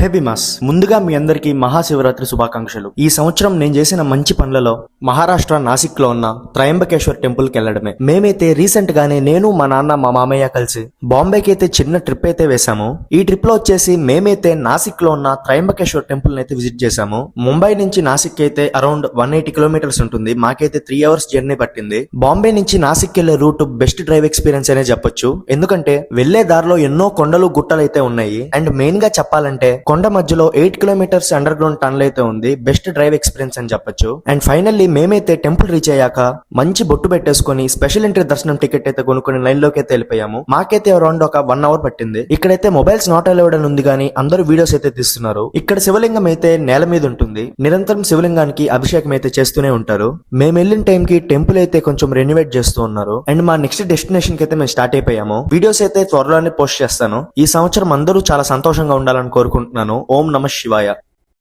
హే బిమాస్, ముందుగా మీ అందరికీ మహాశివరాత్రి శుభాకాంక్షలు. ఈ సంవత్సరం నేను చేసిన మంచి పనులలో మహారాష్ట్ర నాసిక్ లో ఉన్న త్రయంబకేశ్వర్ టెంపుల్ కి వెళ్లడమే. మేమైతే రీసెంట్ గానే నేను మా నాన్న మా మామయ్య కలిసి బాంబేకి అయితే చిన్న ట్రిప్ అయితే వేసాము. ఈ ట్రిప్ లో వచ్చేసి మేమైతే నాసిక్ లో ఉన్న త్రయంబకేశ్వర్ టెంపుల్ అయితే విజిట్ చేసాము. ముంబై నుంచి నాసిక్ అయితే అరౌండ్ 180 కిలోమీటర్స్ ఉంటుంది. మాకైతే 3 అవర్స్ జర్నీ పట్టింది. బాంబే నుంచి నాసిక్ వెళ్లే రూట్ బెస్ట్ డ్రైవ్ ఎక్స్పీరియన్స్ అనే చెప్పొచ్చు. ఎందుకంటే వెళ్లే దారిలో ఎన్నో కొండలు గుట్టలు అయితే ఉన్నాయి. అండ్ మెయిన్ గా చెప్పాలంటే కొండ మధ్యలో 8 కిలోమీటర్స్ అండర్ గ్రౌండ్ టనల్ అయితే ఉంది. బెస్ట్ డ్రైవ్ ఎక్స్పీరియన్స్ అని చెప్పొచ్చు. అండ్ ఫైనల్లీ మేమైతే టెంపుల్ రీచ్ అయ్యాక మంచి బొట్టు పెట్టేసుకుని స్పెషల్ ఎంట్రీ దర్శనం టికెట్ అయితే కొనుక్కుని లైన్ లోకి అయితే వెళ్ళిపోయాము. మాకైతే అరౌండ్ ఒక 1 అవర్ పట్టింది. ఇక్కడైతే మొబైల్స్ నాట్ అలౌడ్ అని ఉంది కానీ అందరూ వీడియోస్ అయితే తీస్తున్నారు. ఇక్కడ శివలింగం అయితే నేల మీద ఉంటుంది. నిరంతరం శివలింగానికి అభిషేకం అయితే చేస్తూనే ఉంటారు. మేము వెళ్ళిన టైం కి టెంపుల్ అయితే కొంచెం రెనోవేట్ చేస్తూ ఉన్నారు. అండ్ మా నెక్స్ట్ డెస్టినేషన్ కి అయితే మేము స్టార్ట్ అయిపోయాము. వీడియోస్ అయితే త్వరలోనే పోస్ట్ చేస్తాను. ఈ సంవత్సరం అందరూ చాలా సంతోషంగా ఉండాలని కోరుకుంటున్నాను. ఓం నమః శివాయ.